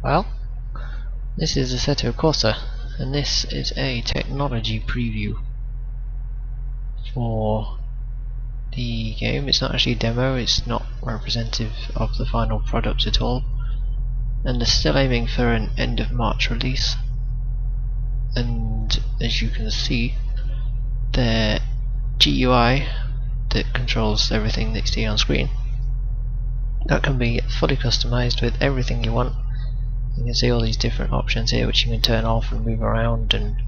Well, this is Assetto Corsa, and this is a technology preview for the game. It's not actually a demo, it's not representative of the final product at all, and they're still aiming for an end of March release. And as you can see, their GUI that controls everything that you see on screen, that can be fully customized with everything you want. You can see all these different options here which you can turn off and move around and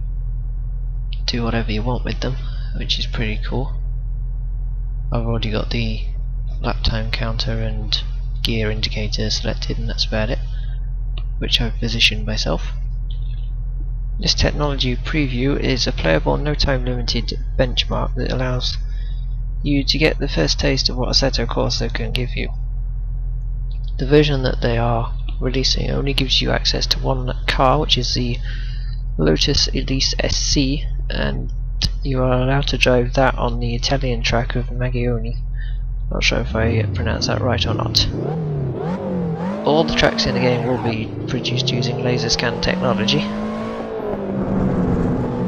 do whatever you want with them, which is pretty cool. I've already got the lap time counter and gear indicator selected, and that's about it, which I've positioned myself. This technology preview is a playable, no time limited benchmark that allows you to get the first taste of what Assetto Corsa can give you. The version that they are releasing only gives you access to one car, which is the Lotus Elise SC, and you are allowed to drive that on the Italian track of Magione. Not sure if I pronounced that right or not. All the tracks in the game will be produced using laser scan technology,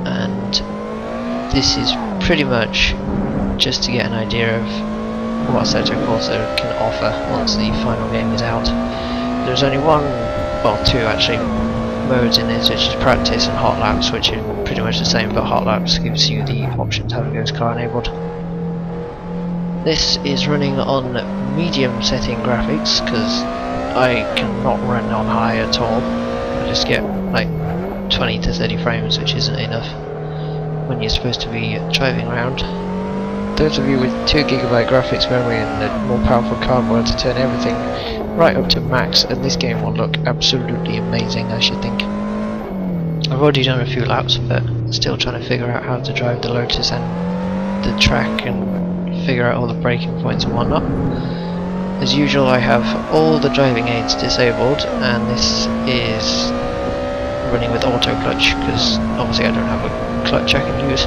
and this is pretty much just to get an idea of what Assetto Corsa can offer once the final game is out. There's only two actually, modes in this, which is practice and hot laps, which are pretty much the same, but hot laps gives you the option to have a ghost car enabled. This is running on medium setting graphics because I cannot run on high at all. I just get like 20 to 30 frames, which isn't enough when you're supposed to be driving around. Those of you with 2GB graphics memory and a more powerful card will to turn everything right up to max, and this game will look absolutely amazing, I should think. I've already done a few laps, but still trying to figure out how to drive the Lotus and the track and figure out all the braking points and whatnot. As usual, I have all the driving aids disabled, and this is running with auto clutch because obviously I don't have a clutch I can use.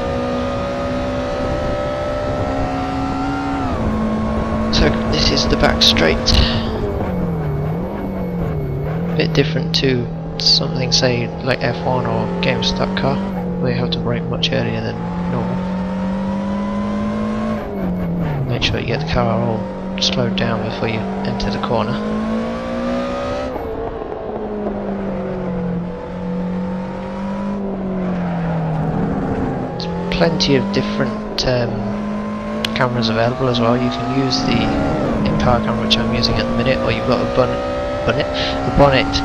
So this is the back straight. Bit different to something say like F1 or GameStop car, where you have to brake much earlier than normal. Make sure you get the car all slowed down before you enter the corner. There's plenty of different cameras available as well. You can use the in-car camera, which I'm using at the minute, or you've got a bonnet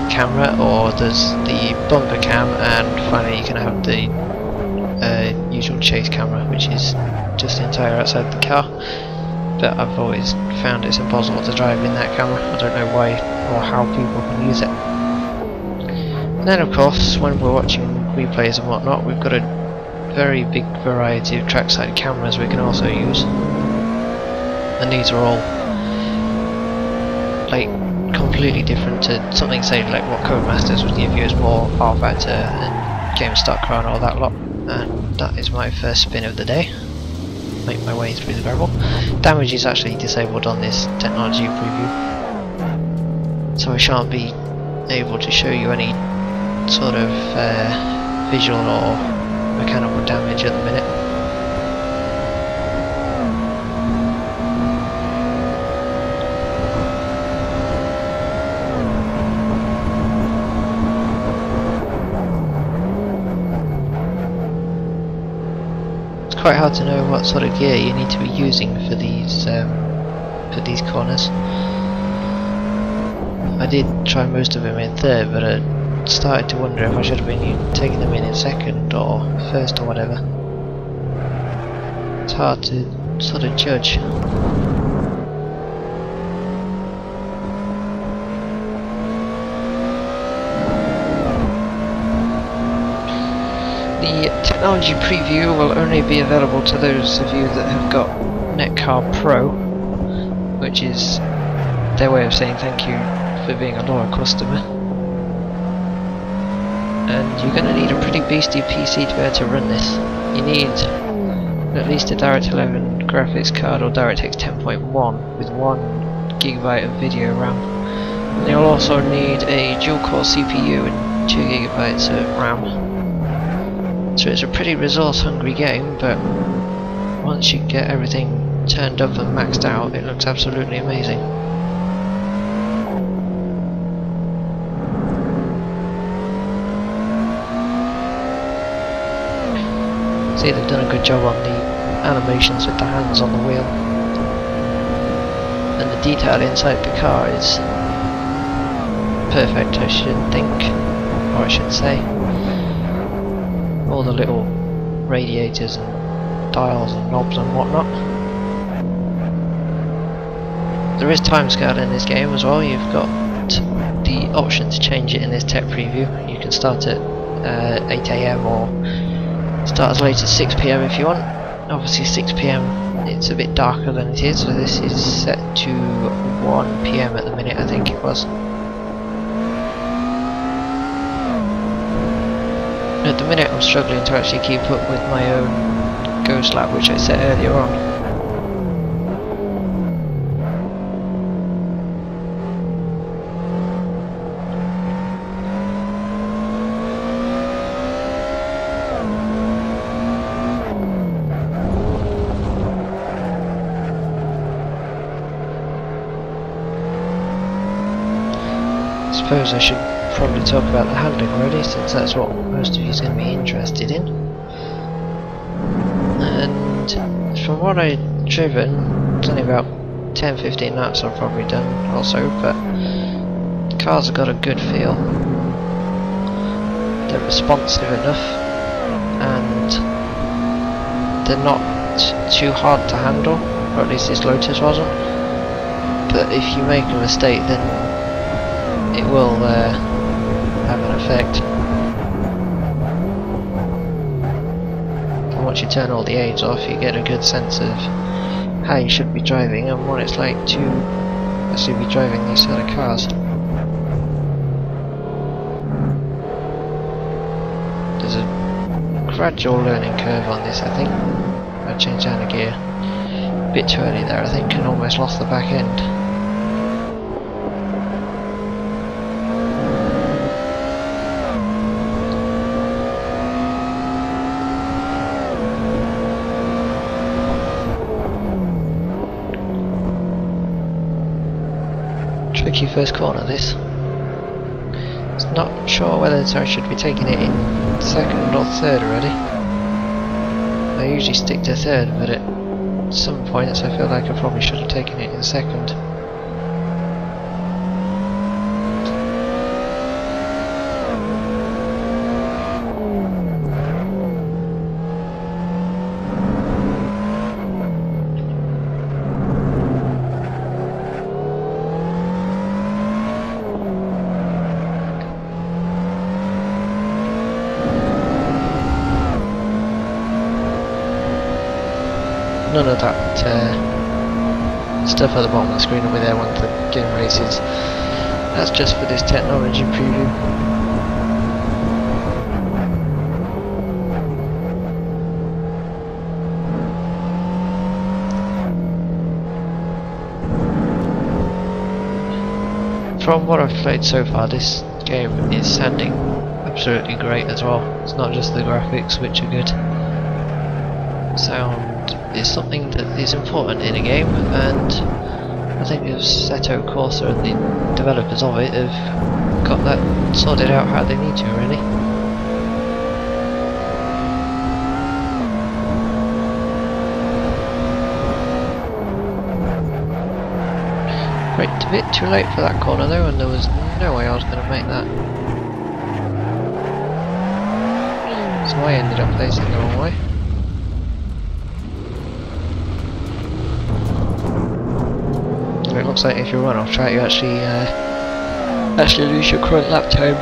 camera, or there's the bumper cam, and finally you can have the usual chase camera, which is just the entire outside the car. But I've always found it's impossible to drive in that camera. I don't know why or how people can use it. And then of course, when we're watching replays and whatnot, we've got a very big variety of trackside cameras we can also use, and these are all like completely different to something say like what Codemasters would give you as more R-Factor and GameStop car and all that lot. And that is my first spin of the day. Make my way through the barrel. Damage is actually disabled on this technology preview, so I shan't be able to show you any sort of visual or mechanical damage at the minute. It's quite hard to know what sort of gear you need to be using for these corners. I did try most of them in third, but I started to wonder if I should have been taking them in second or first or whatever. It's hard to sort of judge. The technology preview will only be available to those of you that have got Netcar Pro, which is their way of saying thank you for being a loyal customer. And you're going to need a pretty beastly PC to be able to run this. You need at least a DirectX 11 graphics card or DirectX 10.1 with 1GB of video RAM, You'll also need a dual-core CPU and 2 GB of RAM. So it's a pretty resource-hungry game, but once you get everything turned up and maxed out, it looks absolutely amazing. See, they've done a good job on the animations with the hands on the wheel. And the detail inside the car is perfect, I should think, or I should say. All the little radiators and dials and knobs and whatnot. There is timescale in this game as well. You've got the option to change it in this tech preview. You can start at 8 AM or start as late as 6 PM if you want. Obviously 6 PM it's a bit darker than it is, so this is set to 1 PM at the minute, I think it was. At the minute I'm struggling to actually keep up with my own ghost lap, which I set earlier on. I suppose I should probably talk about the handling already, since that's what most of you is going to be interested in. And from what I've driven, it's only about 10-15 laps I've probably done also, but the cars have got a good feel. They're responsive enough, and they're not too hard to handle, or at least this Lotus wasn't. But if you make a mistake, then it will have an effect. And once you turn all the aids off, you get a good sense of how you should be driving and what it's like to actually be driving these sort of cars. There's a gradual learning curve on this, I think. I changed down a gear a bit too early there, I think, and almost lost the back end. Tricky first corner this. Not sure whether I should be taking it in second or third already. I usually stick to third, but at some points I feel like I probably should have taken it in second. None of that stuff at the bottom of the screen will be there when the game races. That's just for this technology preview. From what I've played so far, this game is sounding absolutely great as well. It's not just the graphics which are good. Sound is something that is important in a game, and I think Assetto Corsa and the developers of it have got that sorted out how they need to, really. Right, a bit too late for that corner though, and there was no way I was going to make that. So I ended up facing the wrong way. It looks like if you run off track, you actually lose your current lap time.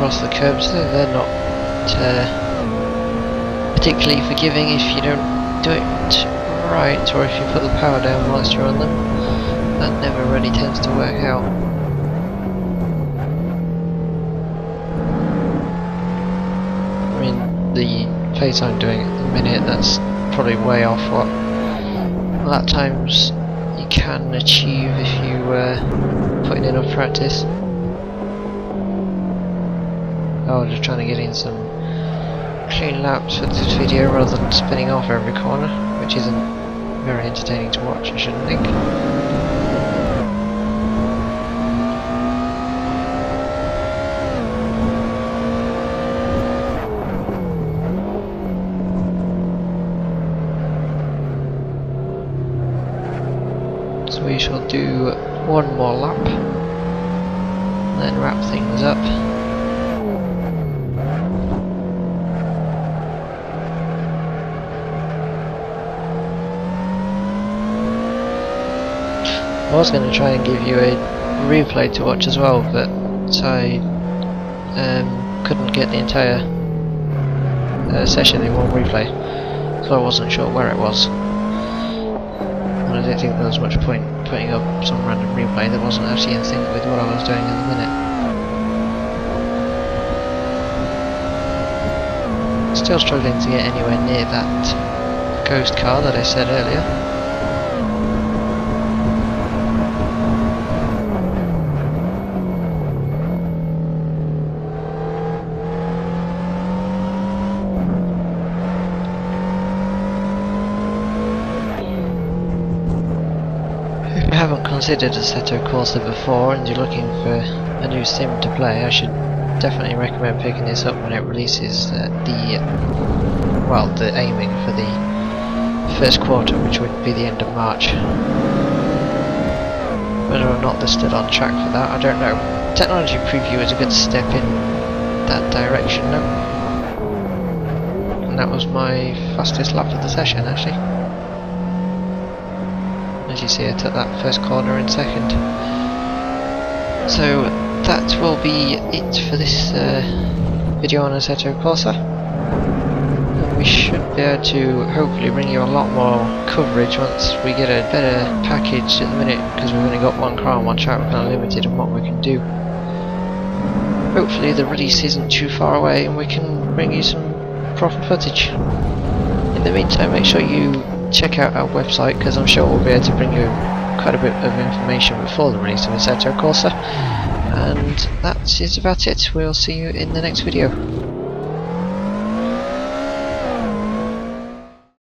across the curbs. They're not particularly forgiving if you don't do it right, or if you put the power down whilst you're on them. That never really tends to work out. I mean, the pace I'm doing at the minute, that's probably way off what lap times you can achieve if you put in enough practice. Oh, just trying to get in some clean laps for this video rather than spinning off every corner, which isn't very entertaining to watch, I shouldn't think. So we shall do one more lap and then wrap things up. I was going to try and give you a replay to watch as well, but I couldn't get the entire session in one replay, so I wasn't sure where it was. And I didn't think there was much point putting up some random replay that wasn't actually in sync with what I was doing in the minute. Still struggling to get anywhere near that ghost car that I said earlier. If you haven't considered Assetto Corsa before and you're looking for a new sim to play, I should definitely recommend picking this up when it releases. The aiming for the first quarter, which would be the end of March. Whether or not they're still on track for that, I don't know. Technology Preview is a good step in that direction now. And that was my fastest lap of the session, actually. As you see, I took that first corner in second. So that will be it for this video on Assetto Corsa. And we should be able to hopefully bring you a lot more coverage once we get a better package. At the minute, because we've only got one car on one track, we're kind of limited in what we can do. Hopefully the release isn't too far away and we can bring you some proper footage. In the meantime, make sure you check out our website, because I'm sure we'll be able to bring you quite a bit of information before the release of Assetto Corsa. And that is about it. We'll see you in the next video.